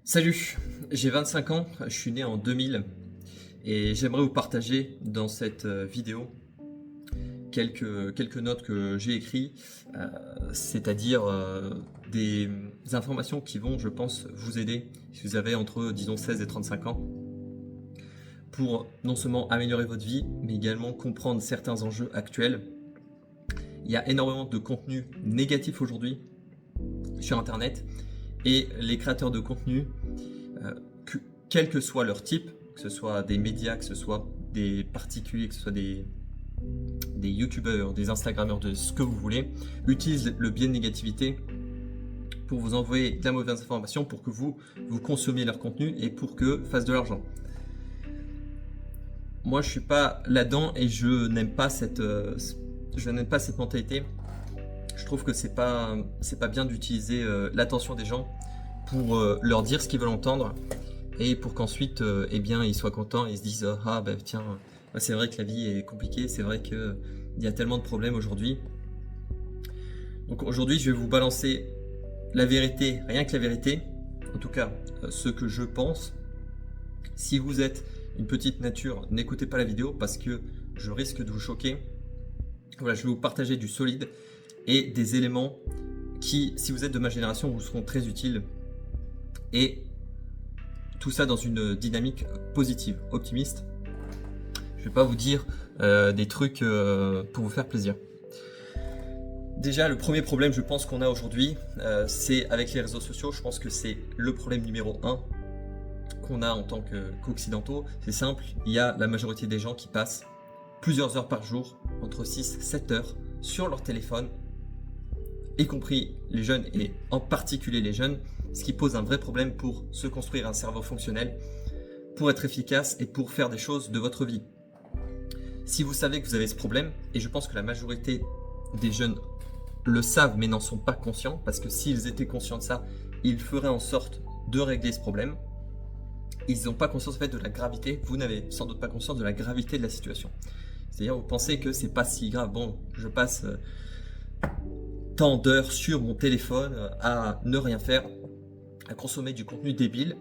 Salut, j'ai 25 ans, je suis né en 2000 et j'aimerais vous partager dans cette vidéo quelques notes que j'ai écrites, c'est-à-dire des informations qui vont, je pense, vous aider si vous avez entre, disons, 16 et 35 ans pour non seulement améliorer votre vie, mais également comprendre certains enjeux actuels. Il y a énormément de contenu négatif aujourd'hui sur Internet et les créateurs de contenu, quel que soit leur type, que ce soit des médias, que ce soit des particuliers, que ce soit des youtubeurs, des instagrammeurs, de ce que vous voulez, utilisent le biais de négativité pour vous envoyer de la mauvaise information, pour que vous consommiez leur contenu et pour que fassent de l'argent. Moi, je suis pas là-dedans et je n'aime pas cette mentalité. Je trouve que c'est pas bien d'utiliser l'attention des gens pour leur dire ce qu'ils veulent entendre et pour qu'ensuite eh bien ils soient contents et ils se disent ah bah tiens, c'est vrai que la vie est compliquée, c'est vrai qu'il y a tellement de problèmes aujourd'hui. Donc aujourd'hui je vais vous balancer la vérité, rien que la vérité, en tout cas ce que je pense. Si vous êtes une petite nature, n'écoutez pas la vidéo parce que je risque de vous choquer. Voilà, je vais vous partager du solide et des éléments qui, si vous êtes de ma génération, vous seront très utiles. Et tout ça dans une dynamique positive, optimiste. Je ne vais pas vous dire des trucs pour vous faire plaisir. Déjà, le premier problème, je pense qu'on a aujourd'hui, c'est avec les réseaux sociaux. Je pense que c'est le problème numéro 1 qu'on a en tant qu'occidentaux. C'est simple, il y a la majorité des gens qui passent plusieurs heures par jour, entre 6 et 7 heures, sur leur téléphone, y compris les jeunes et en particulier les jeunes, ce qui pose un vrai problème pour se construire un cerveau fonctionnel, pour être efficace et pour faire des choses de votre vie. Si vous savez que vous avez ce problème, et je pense que la majorité des jeunes le savent mais n'en sont pas conscients, parce que s'ils étaient conscients de ça, ils feraient en sorte de régler ce problème. Ils n'ont pas conscience en fait de la gravité, vous n'avez sans doute pas conscience de la gravité de la situation. C'est-à-dire vous pensez que c'est pas si grave, bon je passe tant d'heures sur mon téléphone à ne rien faire, à consommer du contenu débile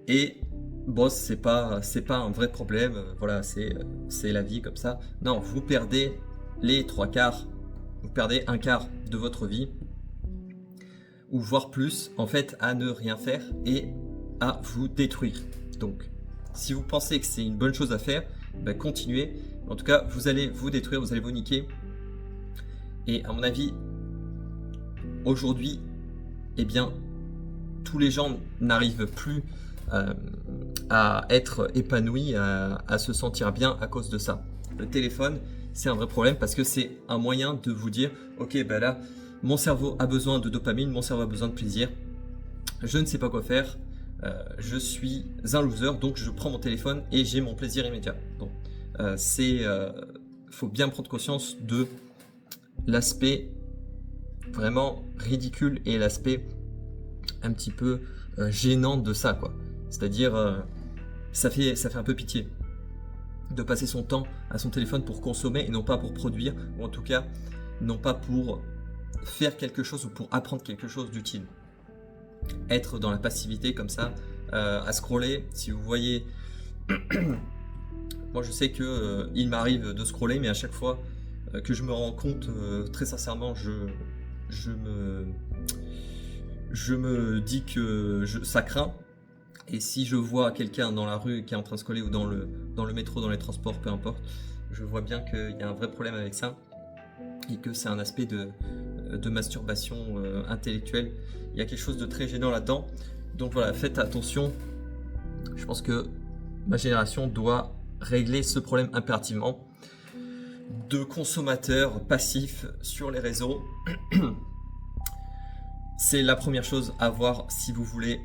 et bon c'est pas un vrai problème, voilà c'est la vie comme ça. Non, vous perdez les 3/4, vous perdez un quart de votre vie ou voire plus en fait à ne rien faire et à vous détruire. Donc si vous pensez que c'est une bonne chose à faire, ben, continuez. En tout cas vous allez vous détruire, vous allez vous niquer. Et à mon avis aujourd'hui, eh bien tous les gens n'arrivent plus à être épanouis, à se sentir bien à cause de ça. Le téléphone, c'est un vrai problème parce que c'est un moyen de vous dire ok ben là mon cerveau a besoin de dopamine, mon cerveau a besoin de plaisir, je ne sais pas quoi faire, je suis un loser donc je prends mon téléphone et j'ai mon plaisir immédiat. Donc faut bien prendre conscience de l'aspect vraiment ridicule et l'aspect un petit peu gênant de ça quoi. C'est-à-dire ça fait un peu pitié de passer son temps à son téléphone pour consommer et non pas pour produire, ou en tout cas non pas pour faire quelque chose ou pour apprendre quelque chose d'utile. Être dans la passivité comme ça, à scroller, si vous voyez moi je sais que il m'arrive de scroller mais à chaque fois que je me rends compte très sincèrement je me dis que ça craint. Et si je vois quelqu'un dans la rue qui est en train de scroller ou dans le métro, dans les transports, peu importe, je vois bien qu'il y a un vrai problème avec ça et que c'est un aspect de masturbation intellectuelle. Il y a quelque chose de très gênant là-dedans. Donc voilà, faites attention. Je pense que ma génération doit régler ce problème impérativement de consommateurs passifs sur les réseaux. C'est la première chose à voir si vous voulez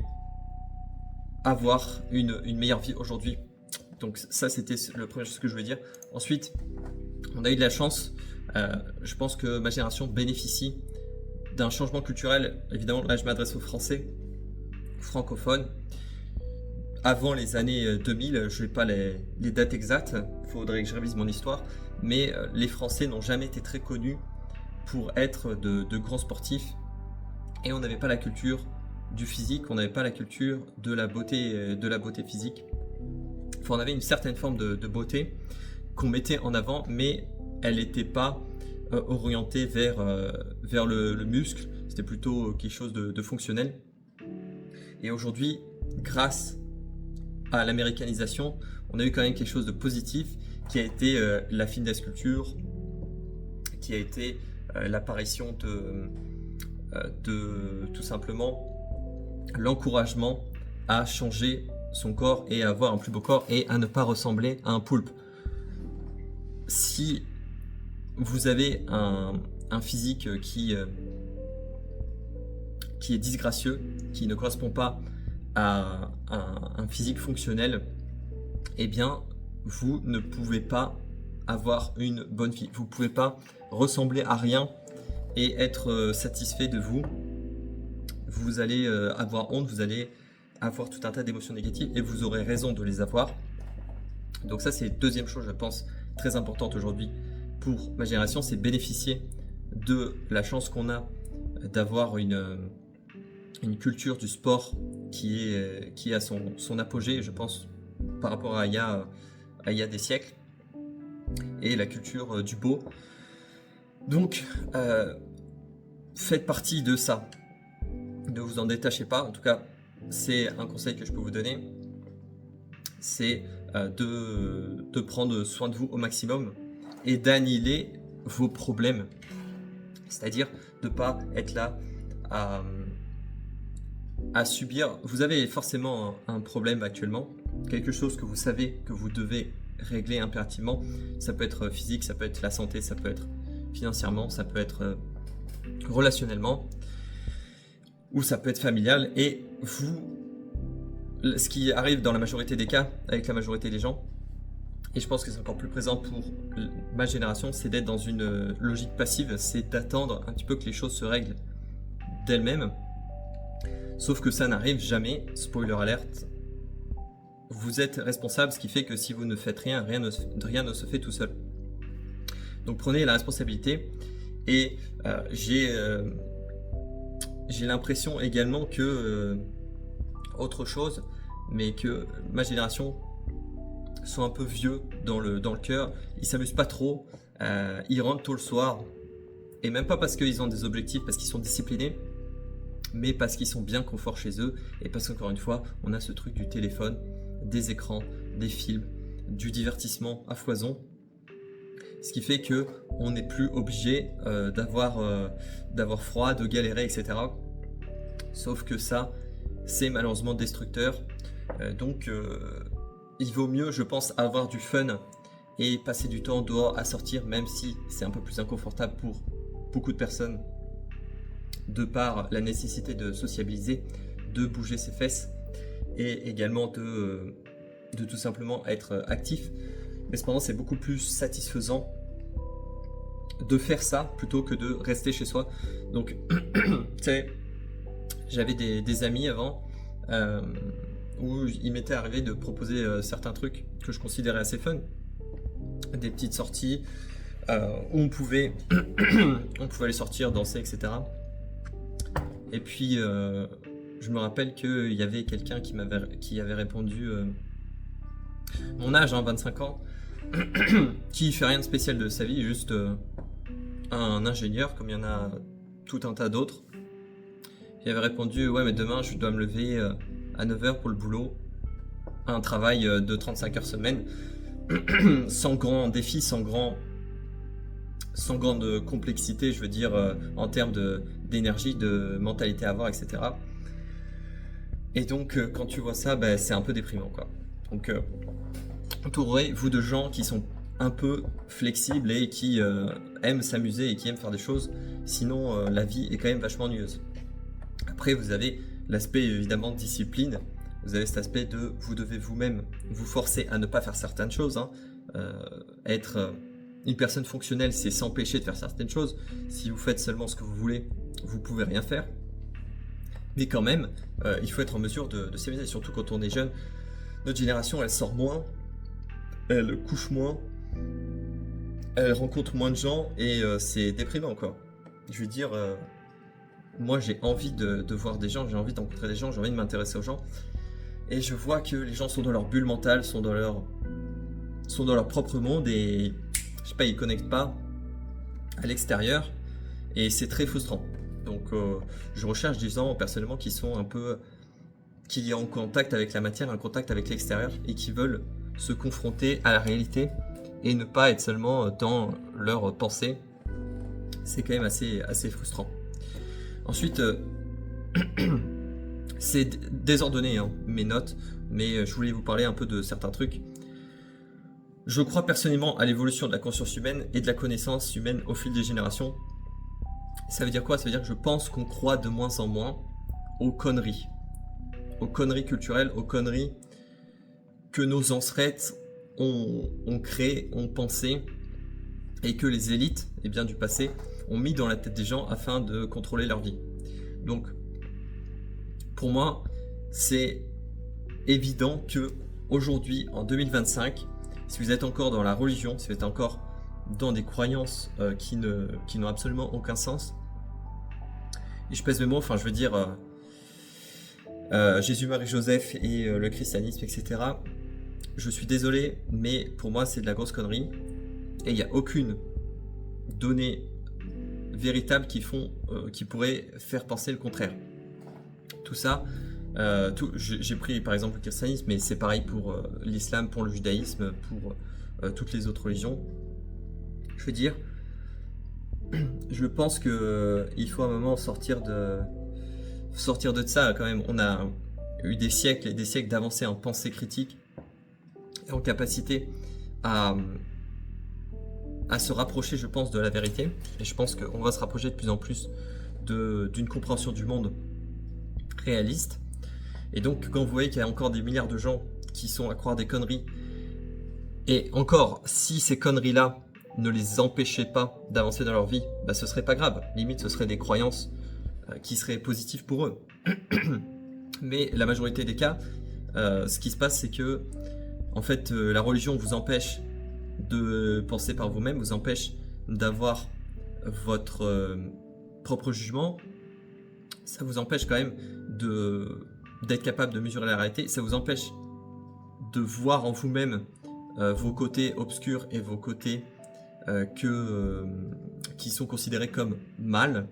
avoir une meilleure vie aujourd'hui. Donc ça c'était la première chose que je voulais dire. Ensuite, on a eu de la chance, je pense que ma génération bénéficie d'un changement culturel. Évidemment là je m'adresse aux Français, francophones. Avant les années 2000, je n'ai pas les dates exactes, il faudrait que je révise mon histoire, mais les Français n'ont jamais été très connus pour être de grands sportifs et on n'avait pas la culture du physique, on n'avait pas la culture de la beauté physique. Enfin, on avait une certaine forme de beauté qu'on mettait en avant, mais elle n'était pas orientée vers le muscle, c'était plutôt quelque chose de fonctionnel. Et aujourd'hui, grâce à l'américanisation, on a eu quand même quelque chose de positif qui a été la fitness culture, qui a été l'apparition de tout simplement l'encouragement à changer son corps et à avoir un plus beau corps et à ne pas ressembler à un poulpe. Si vous avez un physique qui est disgracieux, qui ne correspond pas à un physique fonctionnel, eh bien, vous ne pouvez pas avoir une bonne vie. Vous ne pouvez pas ressembler à rien et être satisfait de vous. Vous allez avoir honte, vous allez avoir tout un tas d'émotions négatives et vous aurez raison de les avoir. Donc ça, c'est la deuxième chose, je pense, très importante aujourd'hui pour ma génération, c'est bénéficier de la chance qu'on a d'avoir une culture du sport qui a son apogée, je pense, par rapport à il y a des siècles, et la culture du beau. Donc, faites partie de ça. Ne vous en détachez pas. En tout cas, c'est un conseil que je peux vous donner. C'est de prendre soin de vous au maximum et d'annihiler vos problèmes. C'est-à-dire de ne pas être là à subir. Vous avez forcément un problème actuellement, quelque chose que vous savez que vous devez régler impérativement. Ça peut être physique, ça peut être la santé, ça peut être financièrement, ça peut être relationnellement, ou ça peut être familial. Et ce qui arrive dans la majorité des cas avec la majorité des gens, et je pense que c'est encore plus présent pour ma génération, c'est d'être dans une logique passive, c'est d'attendre un petit peu que les choses se règlent d'elles-mêmes. Sauf que ça n'arrive jamais, spoiler alert. Vous êtes responsable, ce qui fait que si vous ne faites rien, rien ne se fait tout seul. Donc prenez la responsabilité. Et j'ai l'impression également que autre chose, mais que ma génération sont un peu vieux dans le cœur. Ils s'amusent pas trop, ils rentrent tôt le soir, et même pas parce qu'ils ont des objectifs, parce qu'ils sont disciplinés, mais parce qu'ils sont bien confort chez eux, et parce qu'encore une fois, on a ce truc du téléphone, des écrans, des films, du divertissement à foison, ce qui fait que on n'est plus obligé d'avoir froid, de galérer, etc. Sauf que ça, c'est malheureusement destructeur. Donc il vaut mieux, je pense, avoir du fun et passer du temps dehors à sortir, même si c'est un peu plus inconfortable pour beaucoup de personnes, de par la nécessité de sociabiliser, de bouger ses fesses et également de tout simplement être actif. Mais cependant, c'est beaucoup plus satisfaisant de faire ça plutôt que de rester chez soi. Donc, tu sais, j'avais des amis avant où il m'était arrivé de proposer certains trucs que je considérais assez fun, des petites sorties où on pouvait aller sortir, danser, etc. Et puis je me rappelle qu'il y avait quelqu'un qui avait répondu mon âge, 25 ans, qui fait rien de spécial de sa vie, juste un ingénieur comme il y en a tout un tas d'autres. Il avait répondu ouais, mais demain je dois me lever à 9h pour le boulot, un travail de 35 heures semaine, sans grand défi, sans grande complexité, je veux dire, en termes d'énergie, de mentalité à avoir, etc. Et donc, quand tu vois ça, c'est un peu déprimant, quoi. Donc, entourez-vous de gens qui sont un peu flexibles et qui aiment s'amuser et qui aiment faire des choses. Sinon, la vie est quand même vachement ennuyeuse. Après, vous avez l'aspect, évidemment, discipline. Vous avez cet aspect de vous devez vous-même vous forcer à ne pas faire certaines choses. Être une personne fonctionnelle, c'est s'empêcher de faire certaines choses. Si vous faites seulement ce que vous voulez, vous pouvez rien faire. Mais quand même, il faut être en mesure de s'amuser, surtout quand on est jeune. Notre génération, elle sort moins, elle couche moins, elle rencontre moins de gens et c'est déprimant, quoi. Je veux dire, moi j'ai envie de voir des gens, j'ai envie de rencontrer des gens, j'ai envie de m'intéresser aux gens. Et je vois que les gens sont dans leur bulle mentale, sont dans leur propre monde et je sais pas, ils connectent pas à l'extérieur et c'est très frustrant. Donc je recherche des gens personnellement qui sont un peu, qui sont en contact avec la matière, en contact avec l'extérieur et qui veulent se confronter à la réalité et ne pas être seulement dans leurs pensées. C'est quand même assez frustrant. Ensuite, c'est désordonné hein, mes notes, mais je voulais vous parler un peu de certains trucs. Je crois personnellement à l'évolution de la conscience humaine et de la connaissance humaine au fil des générations. Ça veut dire quoi? Ça veut dire que je pense qu'on croit de moins en moins aux conneries culturelles, aux conneries que nos ancêtres ont créées, ont pensé, et que les élites du passé ont mis dans la tête des gens afin de contrôler leur vie. Donc, pour moi, c'est évident que aujourd'hui, en 2025, si vous êtes encore dans la religion, si vous êtes encore dans des croyances qui n'ont absolument aucun sens, et je pèse mes mots, enfin je veux dire Jésus, Marie, Joseph et le christianisme, etc. Je suis désolé, mais pour moi c'est de la grosse connerie, et il n'y a aucune donnée véritable qui pourrait faire penser le contraire. Tout ça, j'ai pris par exemple le christianisme, mais c'est pareil pour l'islam, pour le judaïsme, pour toutes les autres religions. Je veux dire, je pense que il faut à un moment sortir de ça quand même. On a eu des siècles et des siècles d'avancées en pensée critique et en capacité à se rapprocher, je pense, de la vérité. Et je pense qu'on va se rapprocher de plus en plus d'une compréhension du monde réaliste. Et donc, quand vous voyez qu'il y a encore des milliards de gens qui sont à croire des conneries, et encore, si ces conneries-là ne les empêchaient pas d'avancer dans leur vie, bah, ce serait pas grave. Limite, ce serait des croyances qui seraient positives pour eux. Mais la majorité des cas, ce qui se passe, c'est que, en fait, la religion vous empêche de penser par vous-même, vous empêche d'avoir votre propre jugement. Ça vous empêche quand même d'être capable de mesurer la réalité. Ça vous empêche de voir en vous-même vos côtés obscurs et vos côtés qui sont considérés comme mal,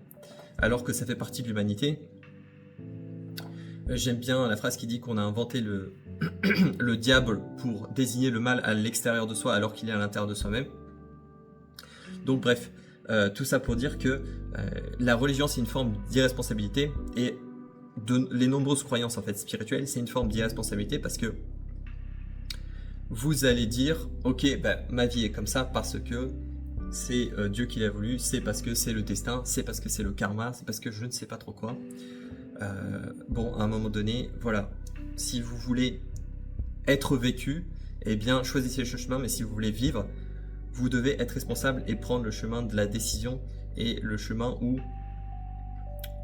alors que ça fait partie de l'humanité. J'aime bien la phrase qui dit qu'on a inventé le diable pour désigner le mal à l'extérieur de soi alors qu'il est à l'intérieur de soi-même. Donc bref, tout ça pour dire que la religion c'est une forme d'irresponsabilité et les nombreuses croyances en fait spirituelles c'est une forme d'irresponsabilité parce que vous allez dire ok ma vie est comme ça parce que c'est Dieu qui l'a voulu, c'est parce que c'est le destin, c'est parce que c'est le karma, c'est parce que je ne sais pas trop quoi. Bon, à un moment donné, voilà, si vous voulez être vécu, eh bien choisissez ce chemin, mais si vous voulez vivre, vous devez être responsable et prendre le chemin de la décision et le chemin où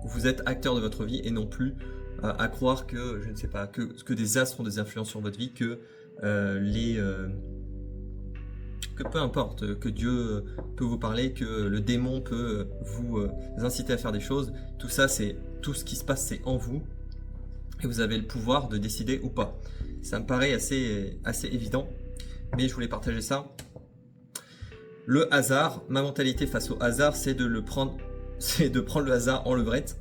vous êtes acteur de votre vie et non plus à croire que, je ne sais pas, que des astres ont des influences sur votre vie, que peu importe, que Dieu peut vous parler, que le démon peut vous inciter à faire des choses. Tout ça, c'est tout ce qui se passe, c'est en vous. Et vous avez le pouvoir de décider ou pas. Ça me paraît assez évident, mais je voulais partager ça. Le hasard, ma mentalité face au hasard, c'est de prendre le hasard en levrette.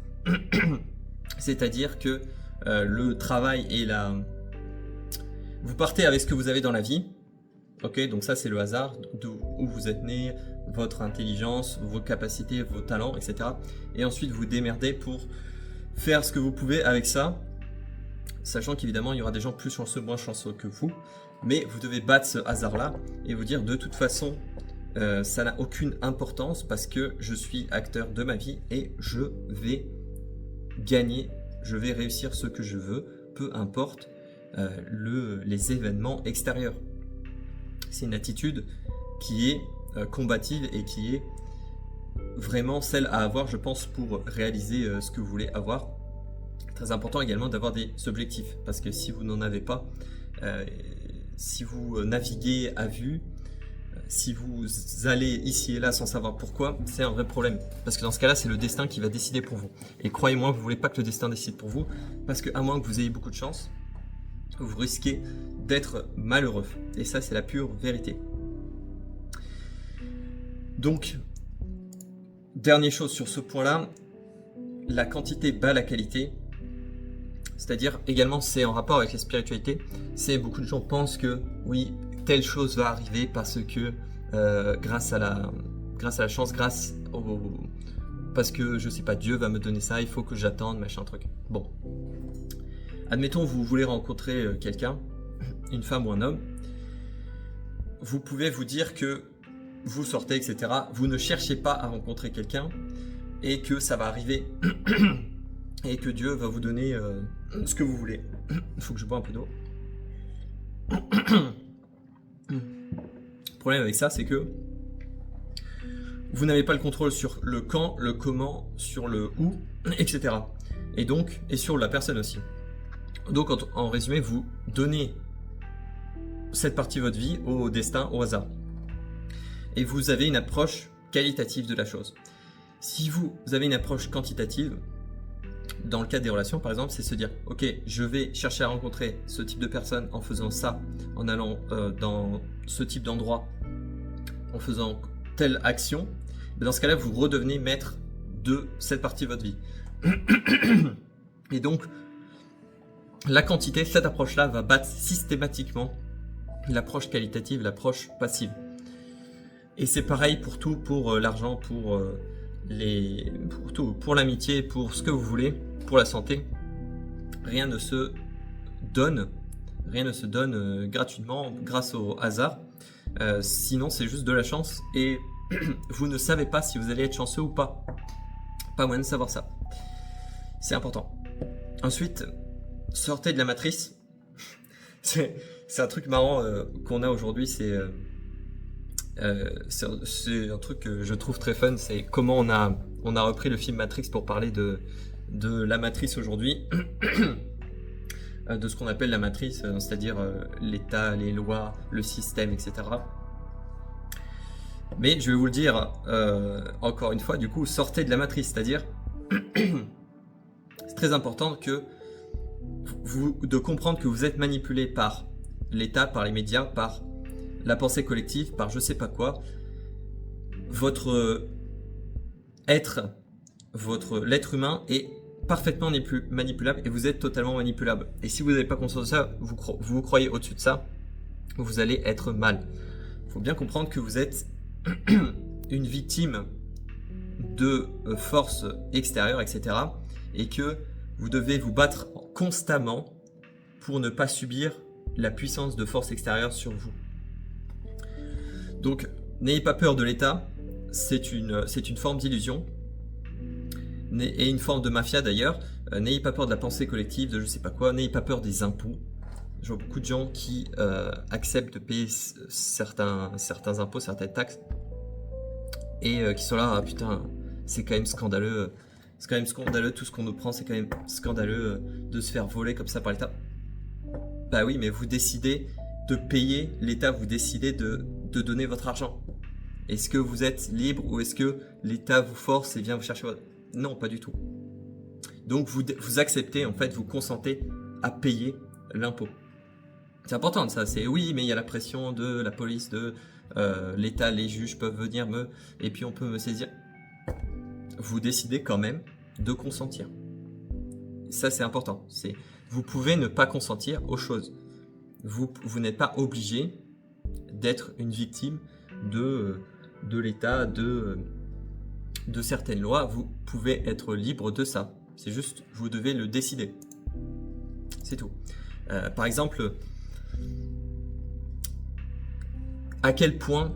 C'est-à-dire que le travail et vous partez avec ce que vous avez dans la vie. Ok, donc ça c'est le hasard, où vous êtes né, votre intelligence, vos capacités, vos talents, etc. Et ensuite vous démerdez pour faire ce que vous pouvez avec ça, sachant qu'évidemment il y aura des gens plus chanceux, moins chanceux que vous, mais vous devez battre ce hasard-là et vous dire de toute façon ça n'a aucune importance parce que je suis acteur de ma vie et je vais gagner, je vais réussir ce que je veux, peu importe les événements extérieurs. C'est une attitude qui est combative et qui est vraiment celle à avoir, je pense, pour réaliser ce que vous voulez avoir. Très important également d'avoir des objectifs, parce que si vous n'en avez pas, si vous naviguez à vue, Si vous allez ici et là sans savoir pourquoi, c'est un vrai problème. Parce que dans ce cas-là, c'est le destin qui va décider pour vous. Et croyez-moi, vous ne voulez pas que le destin décide pour vous, parce qu'à moins que vous ayez beaucoup de chance, vous risquez d'être malheureux. Et ça, c'est la pure vérité. Donc, dernière chose sur ce point-là, la quantité bat la qualité. C'est-à-dire, également, c'est en rapport avec la spiritualité. C'est beaucoup de gens pensent que, oui, telle chose va arriver parce que grâce à la chance, parce que, je sais pas, Dieu va me donner ça, il faut que j'attende, machin truc. Bon. Admettons, vous voulez rencontrer quelqu'un, une femme ou un homme. Vous pouvez vous dire que vous sortez, etc. Vous ne cherchez pas à rencontrer quelqu'un et que ça va arriver et que Dieu va vous donner ce que vous voulez. Il faut que je bois un peu d'eau. Le problème avec ça, c'est que vous n'avez pas le contrôle sur le quand, le comment, sur le où, etc. Et donc, et sur la personne aussi. Donc, en résumé, vous donnez cette partie de votre vie au destin, au hasard. Et vous avez une approche qualitative de la chose. Si vous avez une approche quantitative, dans le cas des relations par exemple, c'est se dire ok, je vais chercher à rencontrer ce type de personne en faisant ça, en allant dans ce type d'endroit, en faisant telle action. Dans ce cas-là, vous redevenez maître de cette partie de votre vie. Et donc, la quantité, cette approche-là va battre systématiquement l'approche qualitative, l'approche passive. Et c'est pareil pour tout, pour l'argent, pour tout, pour l'amitié, pour ce que vous voulez, pour la santé. Rien ne se donne gratuitement grâce au hasard. Sinon, c'est juste de la chance et vous ne savez pas si vous allez être chanceux ou pas. Pas moyen de savoir ça. C'est important. Ensuite, sortez de la matrice. C'est un truc marrant qu'on a aujourd'hui, c'est un truc que je trouve très fun, c'est comment on a repris le film Matrix pour parler de la matrice aujourd'hui, de ce qu'on appelle la matrice, c'est-à-dire l'État, les lois, le système, etc. Mais je vais vous le dire encore une fois, du coup, sortez de la matrice, c'est-à-dire c'est très important de comprendre que vous êtes manipulé par l'État, par les médias, par la pensée collective, par je sais pas quoi. L'être humain est parfaitement manipulable et vous êtes totalement manipulable. Et si vous n'avez pas conscience de ça, vous croyez au-dessus de ça, vous allez être mal. Il faut bien comprendre que vous êtes une victime de forces extérieures, etc. Et que vous devez vous battre constamment pour ne pas subir la puissance de forces extérieures sur vous. Donc, n'ayez pas peur de l'État, c'est une forme d'illusion, et une forme de mafia d'ailleurs. N'ayez pas peur de la pensée collective, de je sais pas quoi, n'ayez pas peur des impôts. Je vois beaucoup de gens qui acceptent de payer certains impôts, certaines taxes, et qui sont là, ah, putain, c'est quand même scandaleux, tout ce qu'on nous prend, c'est quand même scandaleux de se faire voler comme ça par l'État. Bah oui, mais vous décidez de payer l'État, vous décidez de donner votre argent. Est-ce que vous êtes libre ou est-ce que l'État vous force et vient vous chercher votre... Non, pas du tout. Donc vous acceptez, en fait, vous consentez à payer l'impôt. C'est important ça, c'est oui, mais il y a la pression de la police, de l'État, les juges peuvent venir et puis on peut me saisir. Vous décidez quand même de consentir. Ça c'est important. Vous pouvez ne pas consentir aux choses. Vous n'êtes pas obligé d'être une victime de l'État, de certaines lois. Vous pouvez être libre de ça. C'est juste, vous devez le décider. C'est tout. Par exemple, à quel point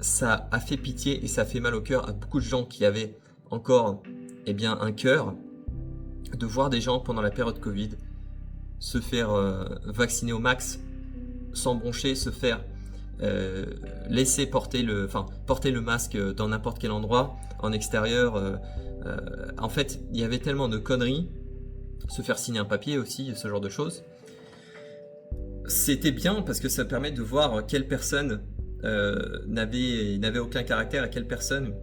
ça a fait pitié et ça fait mal au cœur à beaucoup de gens qui avaient encore un cœur de voir des gens pendant la période Covid se faire vacciner au max, sans broncher, se faire laisser porter le masque dans n'importe quel endroit, en extérieur. En fait, il y avait tellement de conneries, se faire signer un papier aussi, ce genre de choses. C'était bien parce que ça permet de voir quelles personnes n'avait aucun caractère et quelle personne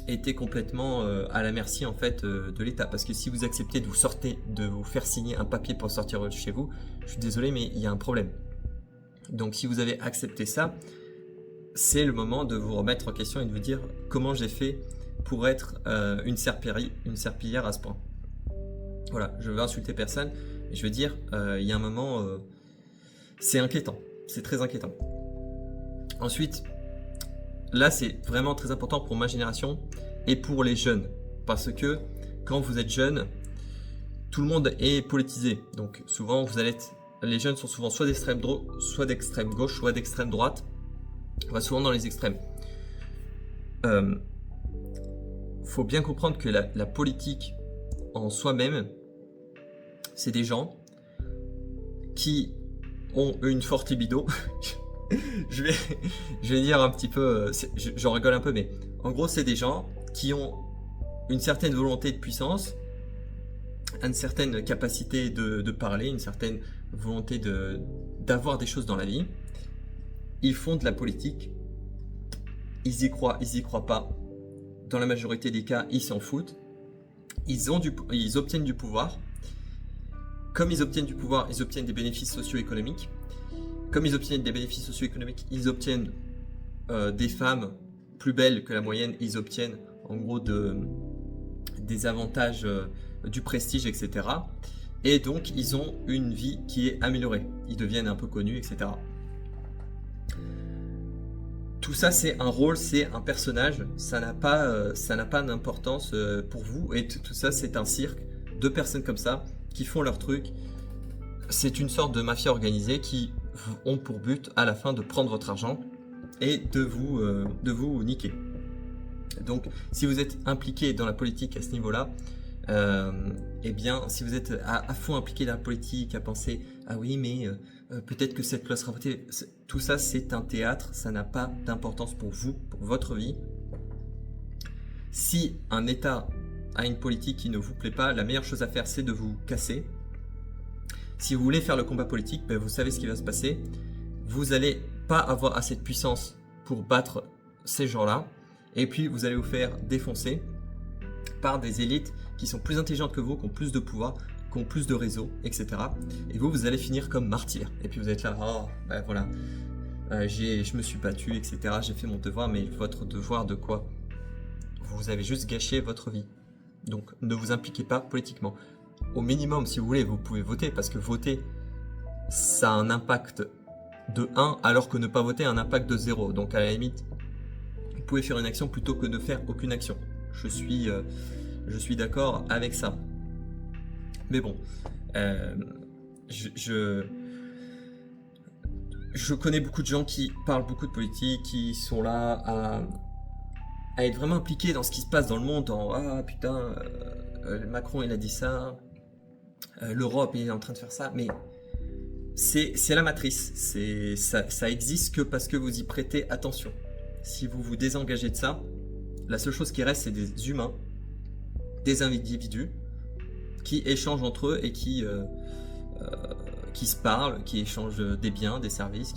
était complètement à la merci en fait de l'État. Parce que si vous acceptez de vous faire signer un papier pour sortir de chez vous, je suis désolé mais il y a un problème. Donc si vous avez accepté ça, c'est le moment de vous remettre en question et de vous dire comment j'ai fait pour être une serpillière à ce point. Voilà, je veux insulter personne, mais je veux dire, il y a un moment, c'est inquiétant, c'est très inquiétant. Ensuite, là c'est vraiment très important pour ma génération et pour les jeunes, parce que quand vous êtes jeune, tout le monde est politisé, donc souvent les jeunes sont souvent soit d'extrême gauche, soit d'extrême droite, on va souvent dans les extrêmes. Faut bien comprendre que la politique en soi-même, c'est des gens qui ont une forte libido. je vais dire un petit peu, j'en rigole un peu, mais en gros, c'est des gens qui ont une certaine volonté de puissance, une certaine capacité de parler, une certaine volonté d'avoir des choses dans la vie. Ils font de la politique, ils y croient pas. Dans la majorité des cas, ils s'en foutent. Ils obtiennent du pouvoir. Comme ils obtiennent du pouvoir, ils obtiennent des bénéfices socio-économiques. Comme ils obtiennent des bénéfices socio-économiques, ils obtiennent des femmes plus belles que la moyenne. Ils obtiennent en gros des avantages, du prestige, etc. Et donc, ils ont une vie qui est améliorée. Ils deviennent un peu connus, etc. Tout ça, c'est un rôle, c'est un personnage. Ça n'a pas d'importance pour vous. Et tout ça, c'est un cirque de personnes comme ça qui font leur truc. C'est une sorte de mafia organisée qui ont pour but à la fin de prendre votre argent et de vous niquer. Donc, si vous êtes impliqué dans la politique à ce niveau-là, eh bien, si vous êtes à fond impliqué dans la politique, à penser « Ah oui, mais peut-être que cette loi sera votée », tout ça, c'est un théâtre, ça n'a pas d'importance pour vous, pour votre vie. Si un État a une politique qui ne vous plaît pas, la meilleure chose à faire, c'est de vous casser. Si vous voulez faire le combat politique, ben vous savez ce qui va se passer. Vous n'allez pas avoir assez de puissance pour battre ces gens-là. Et puis, vous allez vous faire défoncer par des élites qui sont plus intelligentes que vous, qui ont plus de pouvoir, qui ont plus de réseaux, etc. Et vous allez finir comme martyr. Et puis, vous êtes là, oh, ben voilà, je me suis battu, etc. J'ai fait mon devoir, mais votre devoir de quoi? Vous avez juste gâché votre vie. Donc, ne vous impliquez pas politiquement. Au minimum, si vous voulez, vous pouvez voter, parce que voter, ça a un impact de 1, alors que ne pas voter a un impact de 0. Donc, à la limite, vous pouvez faire une action plutôt que de faire aucune action. Je suis d'accord avec ça. Mais bon, je connais beaucoup de gens qui parlent beaucoup de politique, qui sont là à être vraiment impliqués dans ce qui se passe dans le monde, ah putain, Macron il a dit ça, l'Europe il est en train de faire ça, mais c'est la matrice, ça existe que parce que vous y prêtez attention. Si vous vous désengagez de ça, la seule chose qui reste, c'est des humains, des individus qui échangent entre eux et qui se parlent, qui échangent des biens, des services,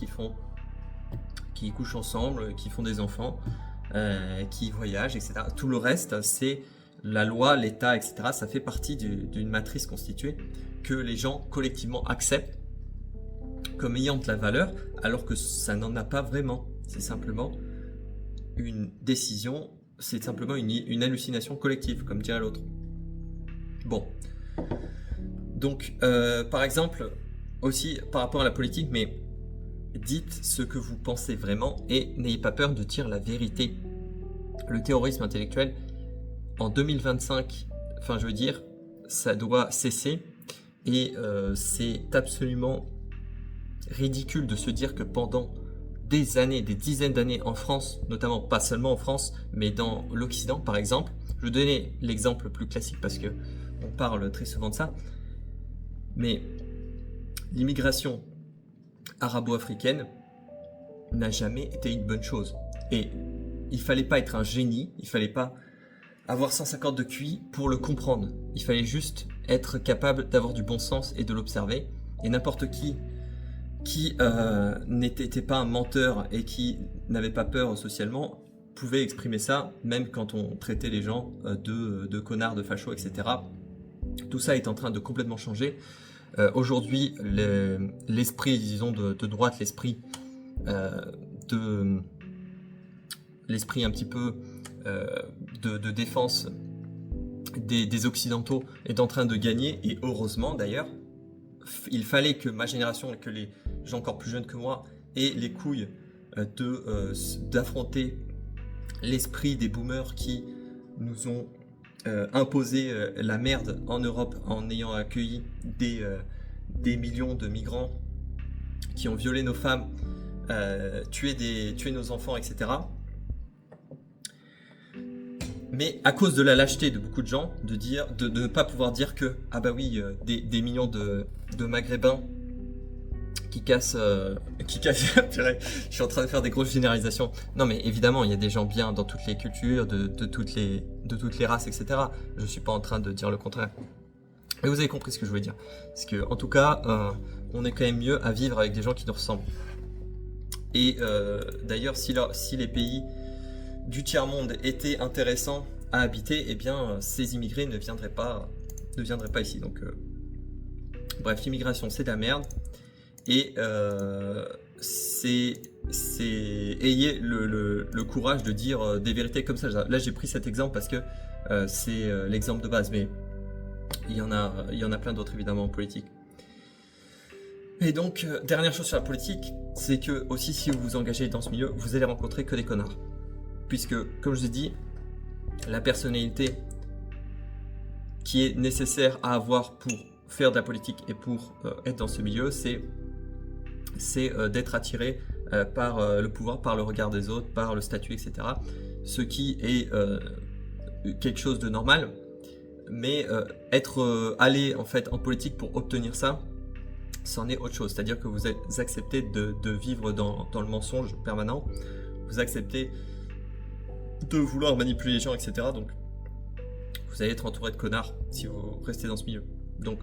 qui couchent ensemble, qui font des enfants, qui voyagent, etc. Tout le reste, c'est la loi, l'État, etc. Ça fait partie d'une matrice constituée que les gens collectivement acceptent comme ayant de la valeur, alors que ça n'en a pas vraiment. C'est simplement une décision, c'est simplement une hallucination collective, comme dirait l'autre. Bon. Donc, par exemple, aussi par rapport à la politique, mais dites ce que vous pensez vraiment et n'ayez pas peur de dire la vérité. Le terrorisme intellectuel, en 2025, enfin je veux dire, ça doit cesser et c'est absolument ridicule de se dire que pendant des années, des dizaines d'années en France, notamment pas seulement en France, mais dans l'Occident par exemple, je vais donner l'exemple le plus classique parce que on parle très souvent de ça, mais l'immigration arabo-africaine n'a jamais été une bonne chose. Et il fallait pas être un génie, il fallait pas avoir 150 de QI pour le comprendre. Il fallait juste être capable d'avoir du bon sens et de l'observer. Et n'importe qui qui n'était pas un menteur et qui n'avait pas peur socialement, pouvait exprimer ça, même quand on traitait les gens de connards, de fachos, etc. Tout ça est en train de complètement changer. Aujourd'hui, l'esprit, disons, de droite, l'esprit un petit peu de défense des Occidentaux est en train de gagner, et heureusement d'ailleurs. Il fallait que ma génération et que les gens encore plus jeunes que moi aient les couilles d'affronter l'esprit des boomers qui nous ont imposé la merde en Europe en ayant accueilli des millions de migrants qui ont violé nos femmes, tué nos enfants, etc. Mais à cause de la lâcheté de beaucoup de gens, de ne pas pouvoir dire que, ah bah oui, des millions de Maghrébins qui cassent, purée, je suis en train de faire des grosses généralisations. Non mais évidemment, il y a des gens bien dans toutes les cultures, de toutes les races, etc. Je suis pas en train de dire le contraire. Mais vous avez compris ce que je voulais dire. Parce que, en tout cas, on est quand même mieux à vivre avec des gens qui nous ressemblent. Et d'ailleurs, si les pays du tiers-monde étaient intéressants à habiter, eh bien, ces immigrés ne viendraient pas ici. Donc, bref, l'immigration, c'est de la merde. Et ayez le courage de dire des vérités comme ça. Là, j'ai pris cet exemple parce que c'est l'exemple de base, mais il y en a plein d'autres, évidemment, en politique. Et donc, dernière chose sur la politique, c'est que aussi, si vous vous engagez dans ce milieu, vous allez rencontrer que des connards. Puisque, comme je vous ai dit, la personnalité qui est nécessaire à avoir pour faire de la politique et pour être dans ce milieu, c'est d'être attiré par le pouvoir, par le regard des autres, par le statut, etc. Ce qui est quelque chose de normal, mais aller en fait en politique pour obtenir ça, c'en est autre chose. C'est-à-dire que vous acceptez de vivre dans le mensonge permanent, vous acceptez de vouloir manipuler les gens, etc. Donc, vous allez être entouré de connards si vous restez dans ce milieu. Donc,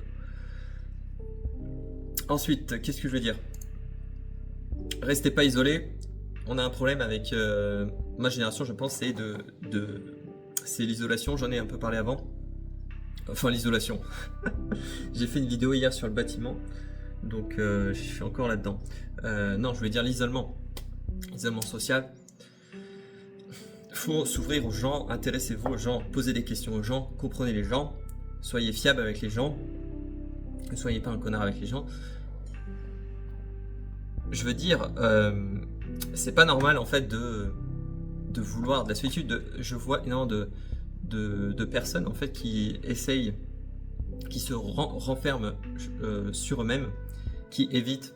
ensuite, qu'est-ce que je veux dire ? Restez pas isolés. On a un problème avec ma génération, je pense, c'est l'isolation. J'en ai un peu parlé avant. Enfin, l'isolation. J'ai fait une vidéo hier sur le bâtiment, donc je suis encore là-dedans. Non, je voulais dire l'isolement social. Faut s'ouvrir aux gens, intéressez-vous aux gens, posez des questions aux gens, comprenez les gens, soyez fiable avec les gens, ne soyez pas un connard avec les gens. Je veux dire, c'est pas normal en fait de vouloir de la solitude. Je vois énormément de personnes en fait qui essayent, qui se renferment sur eux-mêmes, qui évitent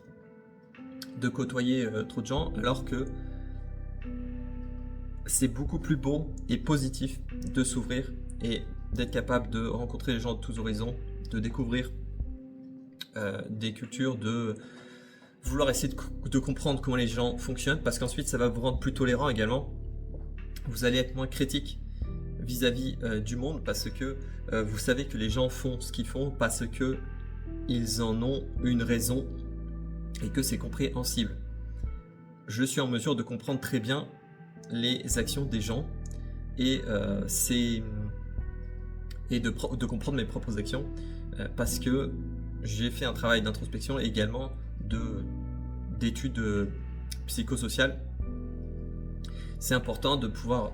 de côtoyer trop de gens, alors que c'est beaucoup plus beau et positif de s'ouvrir et d'être capable de rencontrer les gens de tous horizons, de découvrir des cultures, de vouloir essayer de comprendre comment les gens fonctionnent, parce qu'ensuite ça va vous rendre plus tolérant également. Vous allez être moins critique vis-à-vis du monde, parce que vous savez que les gens font ce qu'ils font parce que ils en ont une raison et que c'est compréhensible. Je suis en mesure de comprendre très bien les actions des gens et de comprendre mes propres actions parce que j'ai fait un travail d'introspection et également d'études psychosociales. C'est important de pouvoir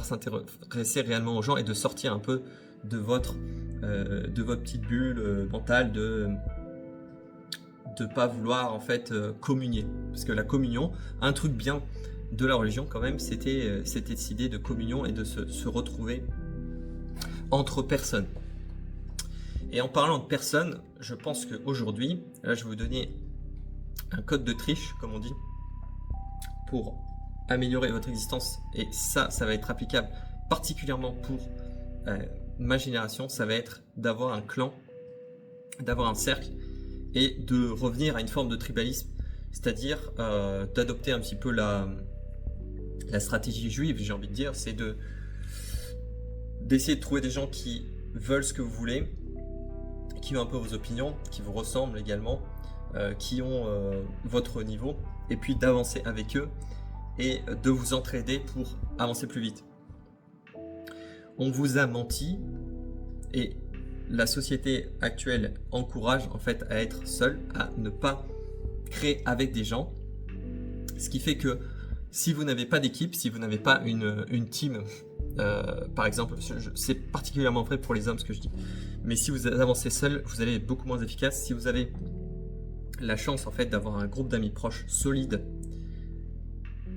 s'intéresser réellement aux gens et de sortir un peu de votre petite bulle mentale, de pas vouloir en fait communier, parce que la communion, un truc bien de la religion quand même, c'était cette idée de communion et de se retrouver entre personnes. Et en parlant de personnes, je pense qu'aujourd'hui, là je vais vous donner un code de triche, comme on dit, pour améliorer votre existence, et ça va être applicable particulièrement pour ma génération, ça va être d'avoir un clan, d'avoir un cercle, et de revenir à une forme de tribalisme, c'est-à-dire d'adopter un petit peu la stratégie juive, j'ai envie de dire, c'est d'essayer de trouver des gens qui veulent ce que vous voulez, qui ont un peu vos opinions, qui vous ressemblent également, qui ont votre niveau, et puis d'avancer avec eux et de vous entraider pour avancer plus vite. On vous a menti et la société actuelle encourage en fait à être seul, à ne pas créer avec des gens, ce qui fait que si vous n'avez pas d'équipe, si vous n'avez pas une team, par exemple, c'est particulièrement vrai pour les hommes ce que je dis, mais si vous avancez seul, vous allez être beaucoup moins efficace. Si vous avez la chance en fait d'avoir un groupe d'amis proches solide,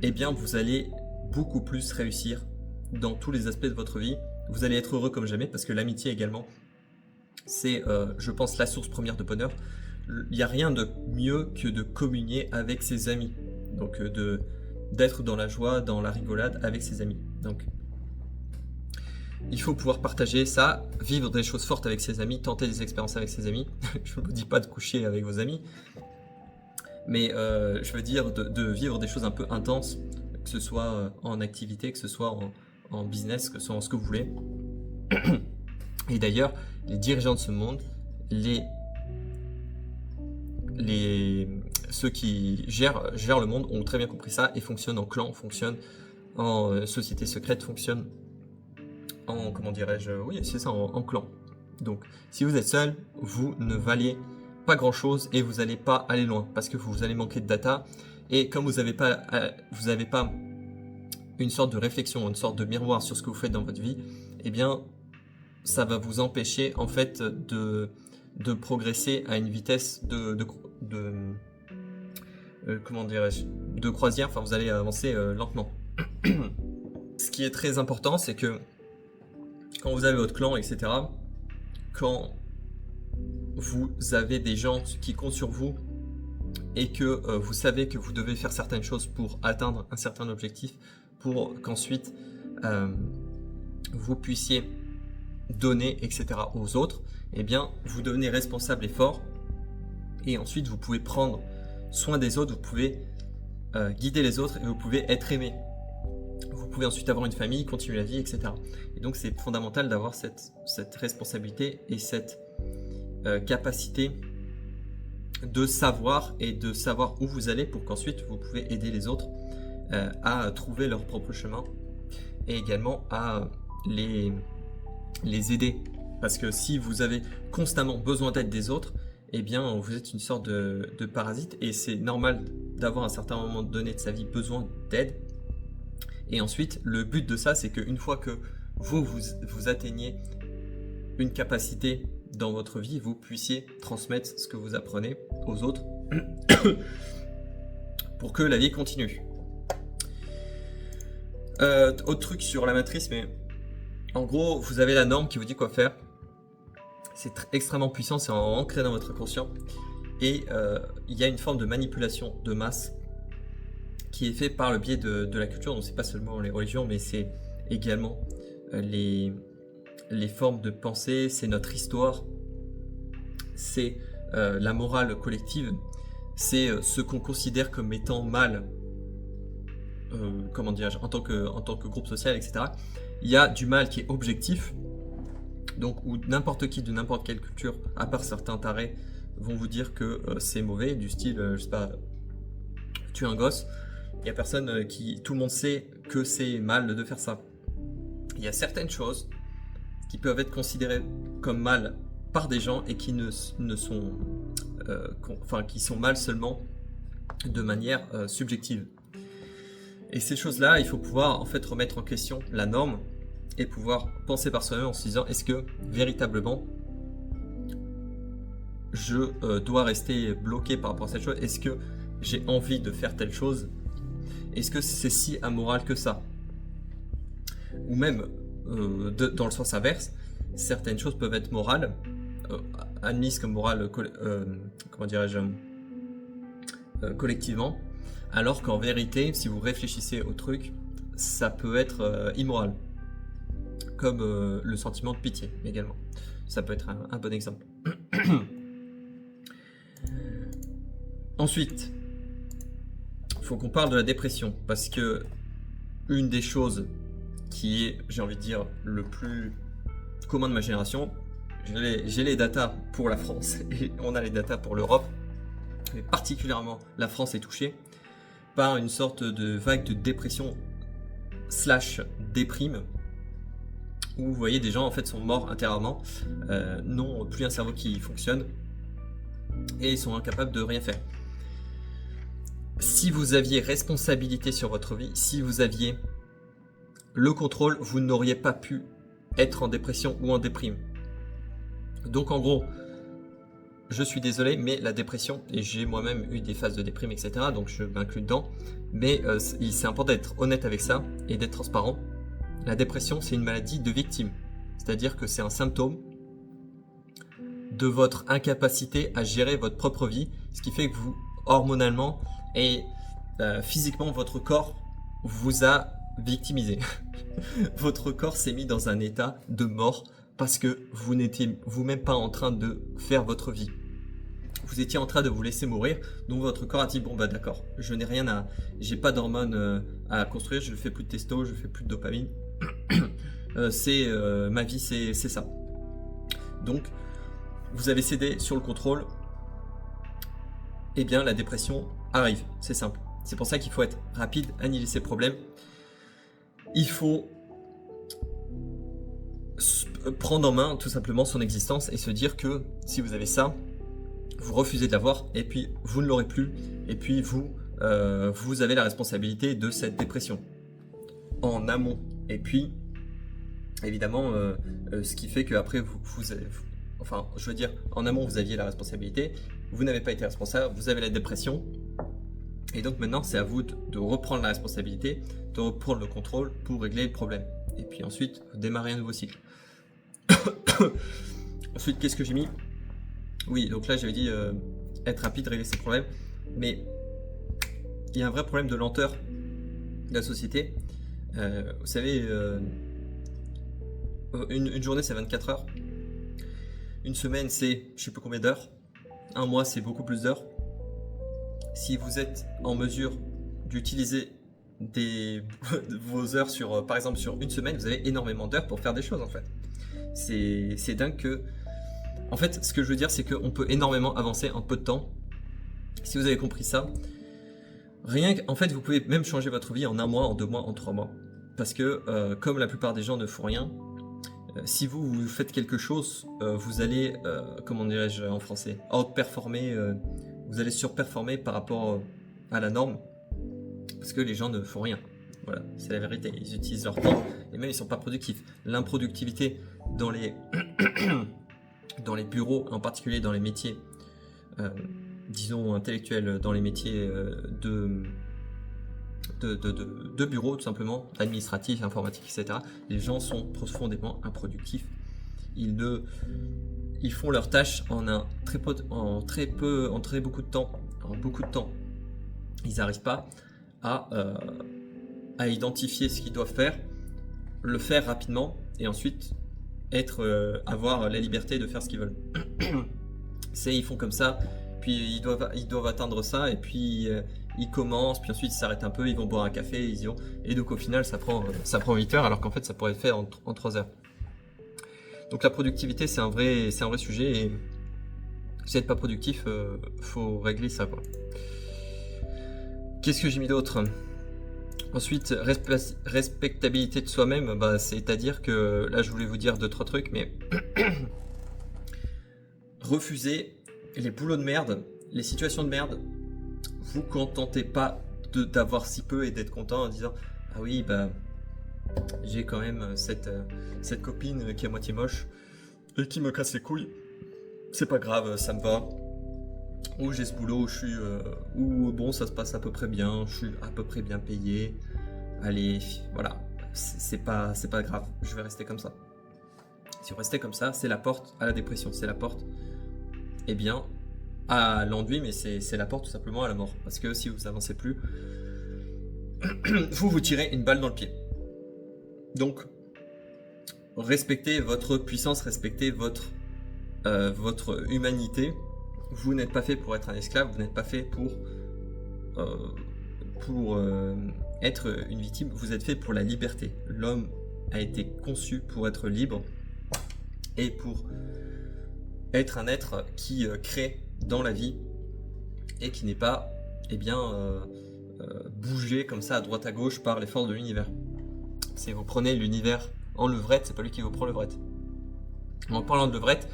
eh bien vous allez beaucoup plus réussir dans tous les aspects de votre vie. Vous allez être heureux comme jamais, parce que l'amitié également, c'est, je pense, la source première de bonheur. Il n'y a rien de mieux que de communier avec ses amis, donc d'être dans la joie, dans la rigolade avec ses amis. Donc il faut pouvoir partager ça, vivre des choses fortes avec ses amis, tenter des expériences avec ses amis. Je ne vous dis pas de coucher avec vos amis, mais je veux dire de vivre des choses un peu intenses, que ce soit en activité, que ce soit en business, que ce soit en ce que vous voulez. Et d'ailleurs, les dirigeants de ce monde, ceux qui gèrent le monde ont très bien compris ça et fonctionnent en clan, fonctionnent en société secrète, fonctionnent en, comment dirais-je, oui c'est ça, en clan. Donc si vous êtes seul, vous ne valez pas grand chose et vous n'allez pas aller loin, parce que vous allez manquer de data, et comme vous n'avez pas une sorte de réflexion, une sorte de miroir sur ce que vous faites dans votre vie, eh bien ça va vous empêcher en fait de progresser à une vitesse comment dirais-je, de croisière. Enfin, vous allez avancer lentement. Ce qui est très important, c'est que quand vous avez votre clan, etc., quand vous avez des gens qui comptent sur vous et que vous savez que vous devez faire certaines choses pour atteindre un certain objectif, pour qu'ensuite vous puissiez donner, etc. aux autres, eh bien, vous devenez responsable et fort, et ensuite vous pouvez prendre soin des autres, vous pouvez guider les autres, et vous pouvez être aimé. Vous pouvez ensuite avoir une famille, continuer la vie, etc. Et donc c'est fondamental d'avoir cette responsabilité et cette capacité de savoir et de savoir où vous allez, pour qu'ensuite vous pouvez aider les autres à trouver leur propre chemin, et également à les aider. Parce que si vous avez constamment besoin d'aide des autres, eh bien vous êtes une sorte de parasite, et c'est normal d'avoir à un certain moment donné de sa vie besoin d'aide. Et ensuite, le but de ça, c'est qu'une fois que vous atteignez une capacité dans votre vie, vous puissiez transmettre ce que vous apprenez aux autres pour que la vie continue. Autre truc sur la matrice, mais en gros, vous avez la norme qui vous dit quoi faire. C'est extrêmement puissant, c'est ancré dans votre conscient. Et il y a une forme de manipulation de masse qui est fait par le biais de la culture. Donc c'est pas seulement les religions, mais c'est également les formes de pensée, c'est notre histoire, c'est la morale collective, c'est ce qu'on considère comme étant mal, comment dirais-je, en tant que groupe social, etc. Il y a du mal qui est objectif, donc où n'importe qui de n'importe quelle culture, à part certains tarés, vont vous dire que c'est mauvais, du style, je sais pas, tuer un gosse. Il y a personne tout le monde sait que c'est mal de faire ça. Il y a certaines choses qui peuvent être considérées comme mal par des gens et qui ne sont, qui sont mal seulement de manière subjective. Et ces choses-là, il faut pouvoir en fait remettre en question la norme et pouvoir penser par soi-même en se disant, est-ce que véritablement je dois rester bloqué par rapport à cette chose? Est-ce que j'ai envie de faire telle chose? Est-ce que c'est si amoral que ça? Ou même, dans le sens inverse, certaines choses peuvent être morales, admises comme morales, comment dirais-je, collectivement, alors qu'en vérité, si vous réfléchissez au truc, ça peut être immoral. Comme le sentiment de pitié également. Ça peut être un bon exemple. Ensuite, il faut qu'on parle de la dépression, parce que une des choses qui est, j'ai envie de dire, le plus commun de ma génération, j'ai les datas pour la France et on a les datas pour l'Europe. mais particulièrement la France est touchée par une sorte de vague de dépression / déprime, où vous voyez des gens en fait sont morts intérieurement, n'ont plus un cerveau qui fonctionne et sont incapables de rien faire. Si vous aviez responsabilité sur votre vie, si vous aviez le contrôle, vous n'auriez pas pu être en dépression ou en déprime. Donc en gros, je suis désolé, mais la dépression, et j'ai moi-même eu des phases de déprime, etc., donc je m'inclus dedans, mais c'est important d'être honnête avec ça et d'être transparent. La dépression, c'est une maladie de victime, c'est-à-dire que c'est un symptôme de votre incapacité à gérer votre propre vie, ce qui fait que vous, hormonalement et physiquement, votre corps vous a victimisé. Votre corps s'est mis dans un état de mort parce que vous n'étiez vous-même pas en train de faire votre vie. Vous étiez en train de vous laisser mourir, donc votre corps a dit bon bah d'accord, j'ai pas d'hormones à construire, je fais plus de testo, je fais plus de dopamine, ma vie c'est ça. Donc vous avez cédé sur le contrôle, et bien la dépression arrive, c'est simple. C'est pour ça qu'il faut être rapide, annihiler ses problèmes. Il faut prendre en main tout simplement son existence et se dire que si vous avez ça, vous refusez de l'avoir et puis vous ne l'aurez plus et puis vous avez la responsabilité de cette dépression en amont. Et puis évidemment ce qui fait qu'après enfin je veux dire en amont vous aviez la responsabilité, vous n'avez pas été responsable, vous avez la dépression et donc maintenant c'est à vous de reprendre la responsabilité, de reprendre le contrôle pour régler le problème et puis ensuite vous démarrez un nouveau cycle. Ensuite qu'est-ce que j'ai mis? Oui, donc là j'avais dit être rapide, régler ses problèmes, mais il y a un vrai problème de lenteur de la société. Vous savez, une journée c'est 24 heures, une semaine c'est je sais plus combien d'heures, un mois c'est beaucoup plus d'heures. Si vous êtes en mesure d'utiliser vos heures sur, par exemple sur une semaine, vous avez énormément d'heures pour faire des choses en fait. C'est dingue que... En fait, ce que je veux dire, c'est qu'on peut énormément avancer en peu de temps. Si vous avez compris ça, en fait, vous pouvez même changer votre vie en 1 mois, en 2 mois, en 3 mois. Parce que, comme la plupart des gens ne font rien, si vous faites quelque chose, vous allez, comment dirais-je en français, outperformer, vous allez surperformer par rapport à la norme. Parce que les gens ne font rien. Voilà, c'est la vérité. Ils utilisent leur temps et même ils ne sont pas productifs. L'improductivité dans les... dans les bureaux, en particulier dans les métiers, disons intellectuels, dans les métiers de bureau tout simplement, administratifs, informatiques, etc. Les gens sont profondément improductifs. Ils font leurs tâches en très beaucoup de temps. En beaucoup de temps, ils n'arrivent pas à identifier ce qu'ils doivent faire, le faire rapidement et ensuite avoir la liberté de faire ce qu'ils veulent. Ils font comme ça, puis ils doivent atteindre ça, et puis ils commencent, puis ensuite ils s'arrêtent un peu, ils vont boire un café, ils y vont, et donc au final ça prend 8 heures, alors qu'en fait ça pourrait être fait en 3 heures. Donc la productivité c'est un vrai sujet, et si vous n'êtes pas productif, faut régler ça quoi. Qu'est-ce que j'ai mis d'autre ? Ensuite, respectabilité de soi-même, c'est-à-dire que, là je voulais vous dire 2-3 trucs, mais refusez les boulots de merde, les situations de merde, vous contentez pas d'avoir si peu et d'être content en disant « Ah oui, j'ai quand même cette copine qui est à moitié moche et qui me casse les couilles, c'est pas grave, ça me va. » Ou j'ai ce boulot où bon ça se passe à peu près bien, je suis à peu près bien payé, allez voilà, c'est pas grave, je vais rester comme ça. Si vous restez comme ça, c'est la porte à la dépression, c'est la porte à l'ennui, mais c'est la porte tout simplement à la mort, parce que si vous avancez plus, vous tirez une balle dans le pied. Donc respectez votre puissance, respectez votre humanité. Vous n'êtes pas fait pour être un esclave, vous n'êtes pas fait pour être une victime, vous êtes fait pour la liberté. L'homme a été conçu pour être libre et pour être un être qui crée dans la vie et qui n'est pas bougé comme ça à droite à gauche par les forces de l'univers. Si vous prenez l'univers en levrette, c'est pas lui qui vous prend levrette. En parlant de levrette,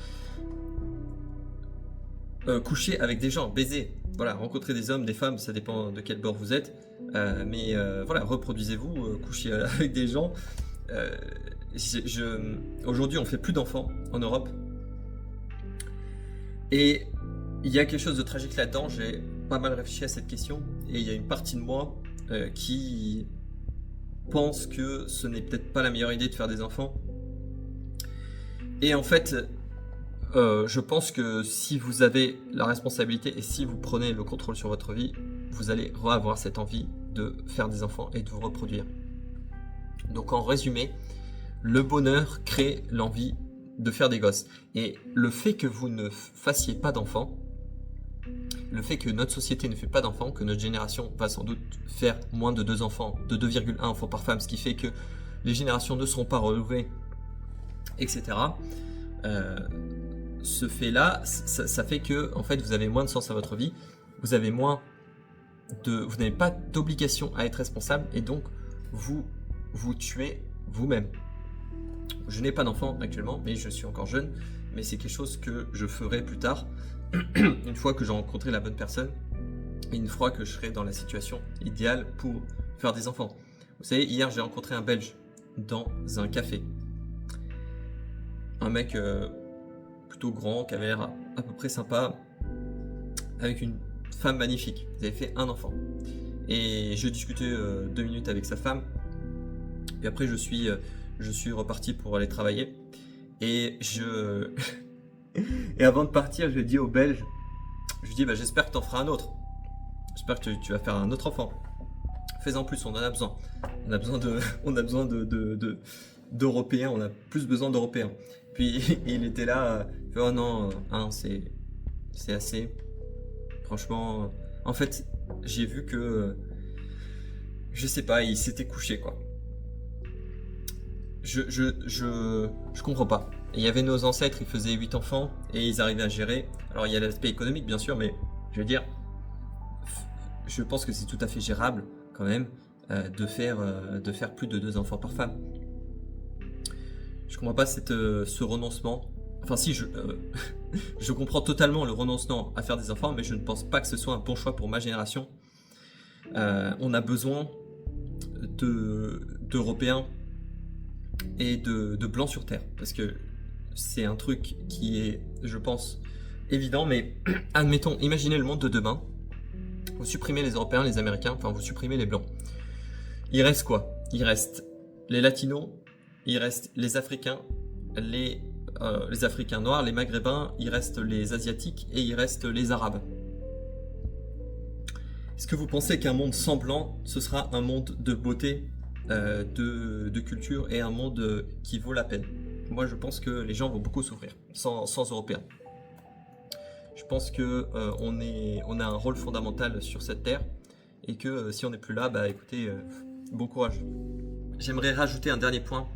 coucher avec des gens, baiser, voilà, rencontrer des hommes, des femmes, ça dépend de quel bord vous êtes, mais voilà, reproduisez-vous, couchez avec des gens. Aujourd'hui, on fait plus d'enfants en Europe, et il y a quelque chose de tragique là-dedans. J'ai pas mal réfléchi à cette question, et il y a une partie de moi qui pense que ce n'est peut-être pas la meilleure idée de faire des enfants. Et en fait, je pense que si vous avez la responsabilité et si vous prenez le contrôle sur votre vie, vous allez avoir cette envie de faire des enfants et de vous reproduire. Donc en résumé, le bonheur crée l'envie de faire des gosses. Et le fait que vous ne fassiez pas d'enfants, le fait que notre société ne fait pas d'enfants, que notre génération va sans doute faire moins de 2 enfants, de 2,1 enfants par femme, ce qui fait que les générations ne seront pas renouvelées, etc. Ce fait-là, ça fait que en fait, vous avez moins de sens à votre vie, vous n'avez pas d'obligation à être responsable, et donc vous vous tuez vous-même. Je n'ai pas d'enfant actuellement, mais je suis encore jeune, mais c'est quelque chose que je ferai plus tard, une fois que j'ai rencontré la bonne personne, et une fois que je serai dans la situation idéale pour faire des enfants. Vous savez, hier j'ai rencontré un Belge dans un café. Un mec plutôt grand, qui avait l'air à peu près sympa, avec une femme magnifique. Ils avaient fait un enfant. Et je discutais 2 minutes avec sa femme, puis après je suis reparti pour aller travailler. Et et avant de partir, je dis au Belge, je dis j'espère que tu en feras un autre. J'espère que tu vas faire un autre enfant. Fais-en plus, on en a besoin. On a besoin d'Européens, on a plus besoin d'Européens. Puis il était là, il fait, oh non, c'est assez. Franchement, en fait, j'ai vu que, je sais pas, il s'était couché quoi. Je comprends pas. Il y avait nos ancêtres, ils faisaient 8 enfants et ils arrivaient à gérer. Alors il y a l'aspect économique bien sûr, mais je veux dire, je pense que c'est tout à fait gérable quand même de faire plus de 2 enfants par femme. Je comprends pas ce renoncement. Enfin si, je comprends totalement le renoncement à faire des enfants, mais je ne pense pas que ce soit un bon choix pour ma génération. On a besoin d'Européens et de blancs sur terre, parce que c'est un truc qui est, je pense, évident, mais admettons, imaginez le monde de demain, vous supprimez les Européens, les Américains, enfin vous supprimez les blancs. Il reste quoi? Il reste les Latinos, il reste les Africains, les Africains noirs, les Maghrébins, il reste les Asiatiques et il reste les Arabes. Est-ce que vous pensez qu'un monde sans blanc, ce sera un monde de beauté, de culture et un monde qui vaut la peine? Moi, je pense que les gens vont beaucoup souffrir sans Européens. Je pense que on a un rôle fondamental sur cette terre et que si on n'est plus là, écoutez, bon courage. J'aimerais rajouter un dernier point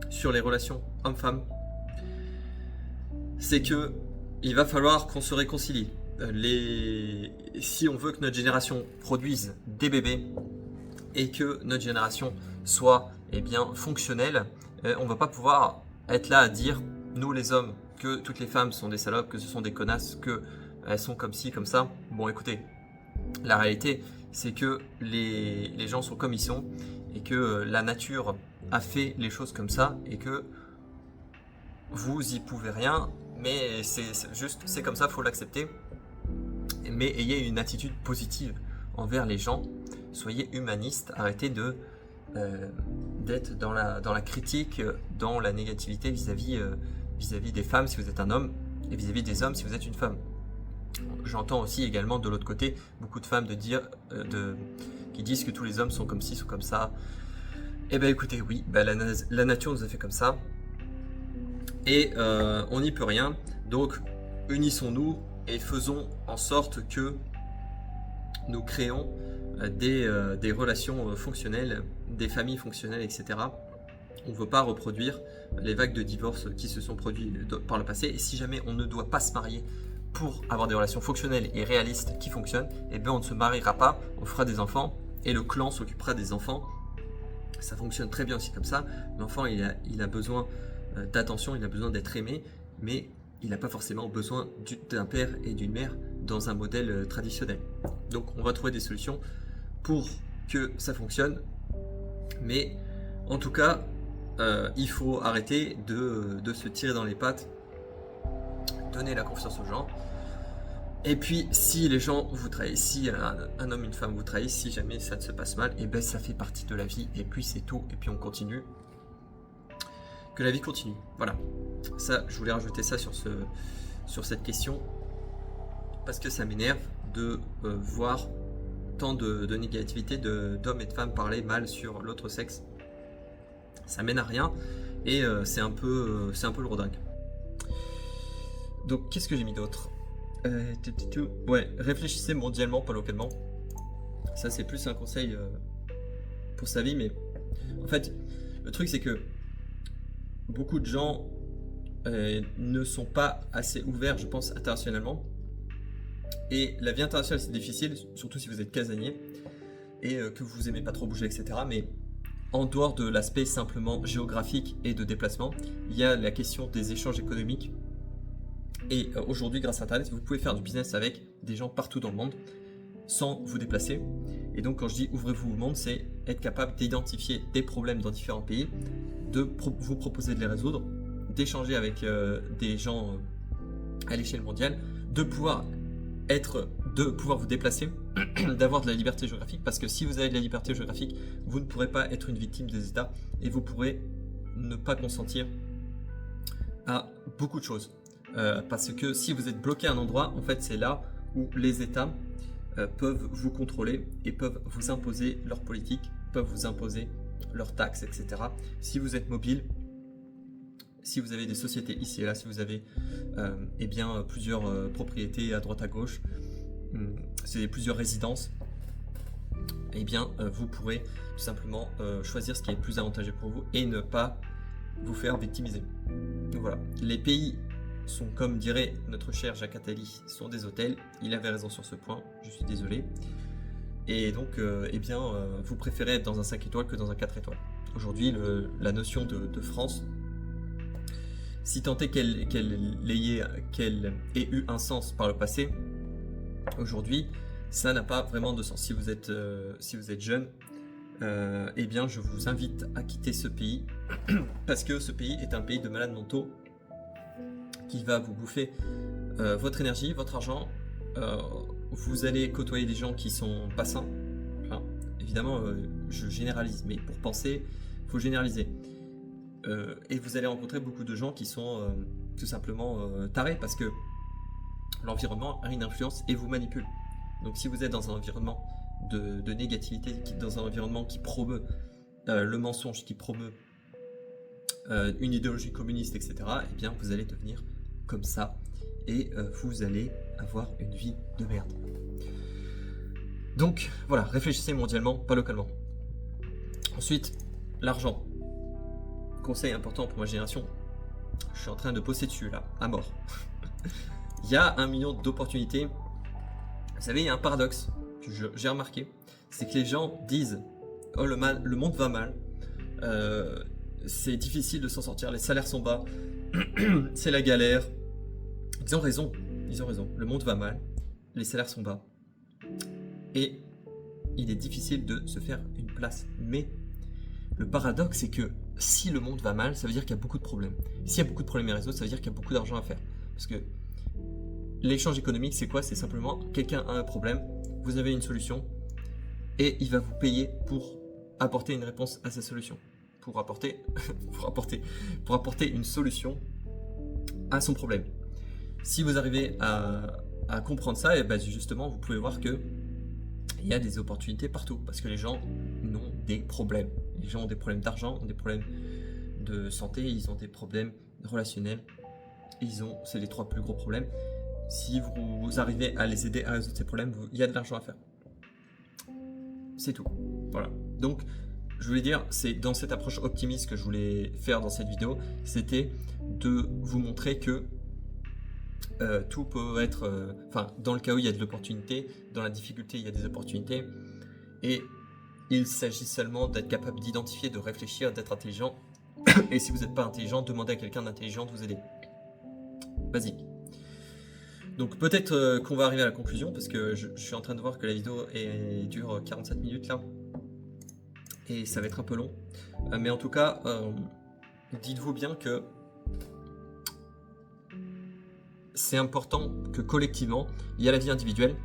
sur les relations hommes-femmes. C'est que il va falloir qu'on se réconcilie. Si on veut que notre génération produise des bébés et que notre génération soit fonctionnelle, on va pas pouvoir être là à dire, nous les hommes, que toutes les femmes sont des salopes, que ce sont des connasses, qu'elles sont comme ci, comme ça. Bon écoutez, la réalité c'est que les gens sont comme ils sont et que la nature a fait les choses comme ça et que vous y pouvez rien, mais c'est comme ça, faut l'accepter. Mais ayez une attitude positive envers les gens, soyez humaniste, arrêtez d'être dans la critique, dans la négativité vis-à-vis des femmes si vous êtes un homme et vis-à-vis des hommes si vous êtes une femme. J'entends aussi également de l'autre côté beaucoup de femmes qui disent que tous les hommes sont comme ci, sont comme ça. Eh bien écoutez, oui, la nature nous a fait comme ça et on n'y peut rien. Donc unissons-nous et faisons en sorte que nous créons des relations fonctionnelles, des familles fonctionnelles, etc. On ne veut pas reproduire les vagues de divorce qui se sont produites par le passé. Et si jamais on ne doit pas se marier pour avoir des relations fonctionnelles et réalistes qui fonctionnent, eh bien on ne se mariera pas, on fera des enfants et le clan s'occupera des enfants. Ça fonctionne très bien aussi comme ça. L'enfant, il a besoin d'attention, il a besoin d'être aimé, mais il n'a pas forcément besoin d'un père et d'une mère dans un modèle traditionnel. Donc on va trouver des solutions pour que ça fonctionne, mais en tout cas, il faut arrêter de se tirer dans les pattes, donner la confiance aux gens. Et puis, si les gens vous trahissent, si un homme, une femme vous trahissent, si jamais ça ne se passe mal, et ben ça fait partie de la vie, et puis c'est tout, et puis on continue. Que la vie continue. Voilà. Ça, je voulais rajouter ça sur cette question, parce que ça m'énerve de voir tant de négativité d'hommes et de femmes parler mal sur l'autre sexe. Ça mène à rien, et c'est un peu le rodingue. Donc, qu'est-ce que j'ai mis d'autre ? Ouais, réfléchissez mondialement, pas localement. Ça, c'est plus un conseil pour sa vie, mais en fait, le truc, c'est que beaucoup de gens ne sont pas assez ouverts, je pense, internationalement. Et la vie internationale, c'est difficile, surtout si vous êtes casanier et que vous aimez pas trop bouger, etc. Mais en dehors de l'aspect simplement géographique et de déplacement, il y a la question des échanges économiques. Et aujourd'hui, grâce à Internet, vous pouvez faire du business avec des gens partout dans le monde sans vous déplacer. Et donc, quand je dis ouvrez-vous au monde, c'est être capable d'identifier des problèmes dans différents pays, de vous proposer de les résoudre, d'échanger avec des gens à l'échelle mondiale, de pouvoir vous déplacer, d'avoir de la liberté géographique, parce que si vous avez de la liberté géographique, vous ne pourrez pas être une victime des États et vous pourrez ne pas consentir à beaucoup de choses. Parce que si vous êtes bloqué à un endroit, en fait, c'est là où les États peuvent vous contrôler et peuvent vous imposer leur politique, peuvent vous imposer leurs taxes, etc. Si vous êtes mobile, si vous avez des sociétés ici et là, si vous avez plusieurs propriétés à droite à gauche, c'est plusieurs résidences, eh bien vous pourrez tout simplement choisir ce qui est le plus avantageux pour vous et ne pas vous faire victimiser. Donc voilà, les pays sont, comme dirait notre cher Jacques Attali, sont des hôtels. Il avait raison sur ce point, je suis désolé. Et donc, vous préférez être dans un 5 étoiles que dans un 4 étoiles. Aujourd'hui, la notion de France, si tant est qu'elle ait eu un sens par le passé, aujourd'hui, ça n'a pas vraiment de sens. Si vous êtes jeune, je vous invite à quitter ce pays, parce que ce pays est un pays de malades mentaux qui va vous bouffer votre énergie, votre argent. Vous allez côtoyer des gens qui sont pas sains. Enfin, évidemment, je généralise, mais pour penser, il faut généraliser. Et vous allez rencontrer beaucoup de gens qui sont tout simplement tarés, parce que l'environnement a une influence et vous manipule. Donc si vous êtes dans un environnement de négativité, dans un environnement qui promeut le mensonge, qui promeut une idéologie communiste, etc., eh bien vous allez devenir comme ça et vous allez avoir une vie de merde. Donc voilà, réfléchissez mondialement, pas localement. Ensuite, l'argent. Conseil important pour ma génération. Je suis en train de bosser dessus là, à mort. Il y a 1 million d'opportunités. Vous savez, il y a un paradoxe que j'ai remarqué, c'est que les gens disent « Oh, le monde va mal, c'est difficile de s'en sortir, les salaires sont bas, c'est la galère. » Ils ont raison, le monde va mal, les salaires sont bas, et il est difficile de se faire une place. Mais le paradoxe, c'est que si le monde va mal, ça veut dire qu'il y a beaucoup de problèmes. S'il y a beaucoup de problèmes à résoudre, ça veut dire qu'il y a beaucoup d'argent à faire. Parce que l'échange économique, c'est quoi? C'est simplement quelqu'un a un problème, vous avez une solution, et il va vous payer pour apporter une réponse à sa solution. Pour apporter une solution à son problème. Si vous arrivez à comprendre ça, et ben justement, vous pouvez voir que il y a des opportunités partout, parce que les gens ont des problèmes. Les gens ont des problèmes d'argent, ont des problèmes de santé, ils ont des problèmes relationnels. C'est les 3 plus gros problèmes. Si vous arrivez à les aider à résoudre ces problèmes, il y a de l'argent à faire. C'est tout. Voilà. Donc, je voulais dire, c'est dans cette approche optimiste que je voulais faire dans cette vidéo, c'était de vous montrer que tout peut être... dans le chaos, il y a de l'opportunité. Dans la difficulté, il y a des opportunités. Et il s'agit seulement d'être capable d'identifier, de réfléchir, d'être intelligent. Et si vous n'êtes pas intelligent, demandez à quelqu'un d'intelligent de vous aider. Vas-y. Donc peut-être qu'on va arriver à la conclusion, parce que je suis en train de voir que la vidéo dure 47 minutes là. Et ça va être un peu long. Mais en tout cas, dites-vous bien que c'est important que collectivement, il y a la vie individuelle,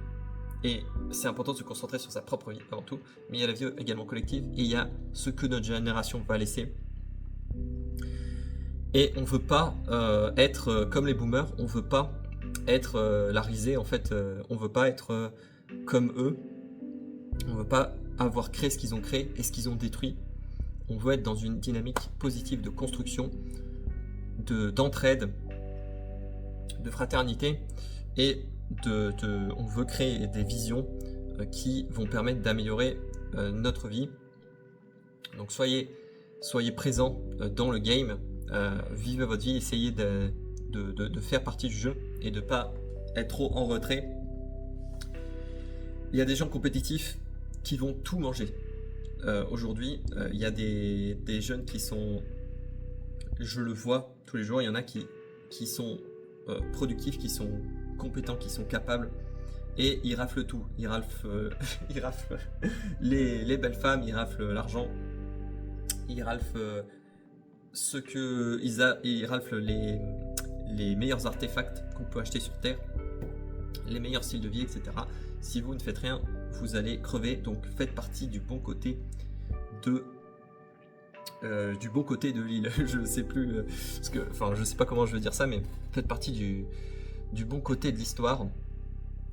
et c'est important de se concentrer sur sa propre vie avant tout, mais il y a la vie également collective, et il y a ce que notre génération va laisser. Et on veut pas être comme les boomers, on veut pas être la risée, en fait, on veut pas être comme eux, on veut pas avoir créé ce qu'ils ont créé et ce qu'ils ont détruit. On veut être dans une dynamique positive de construction, d'entraide, de fraternité, et on veut créer des visions qui vont permettre d'améliorer notre vie. Donc soyez présents dans le game, vivez votre vie, essayez de faire partie du jeu et de ne pas être trop en retrait. Il y a des gens compétitifs qui vont tout manger. Aujourd'hui, il y a des jeunes qui sont, je le vois tous les jours, il y en a qui sont productifs, qui sont compétents, qui sont capables, et ils raflent tout. Ils raflent les belles femmes, ils raflent l'argent, ils raflent ils raflent les meilleurs artefacts qu'on peut acheter sur Terre, les meilleurs styles de vie, etc. Si vous ne faites rien, vous allez crever. Donc faites partie du bon côté de l'île. Je sais plus, je sais pas comment je veux dire ça, mais faites partie du bon côté de l'histoire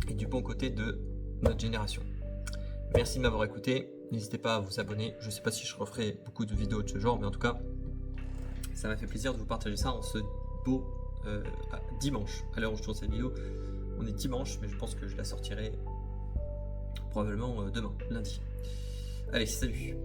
et du bon côté de notre génération. Merci de m'avoir écouté. N'hésitez pas à vous abonner. Je sais pas si je referai beaucoup de vidéos de ce genre, mais en tout cas, ça m'a fait plaisir de vous partager ça en ce beau dimanche. À l'heure où je tourne cette vidéo, on est dimanche, mais je pense que je la sortirai probablement demain, lundi. Allez, salut!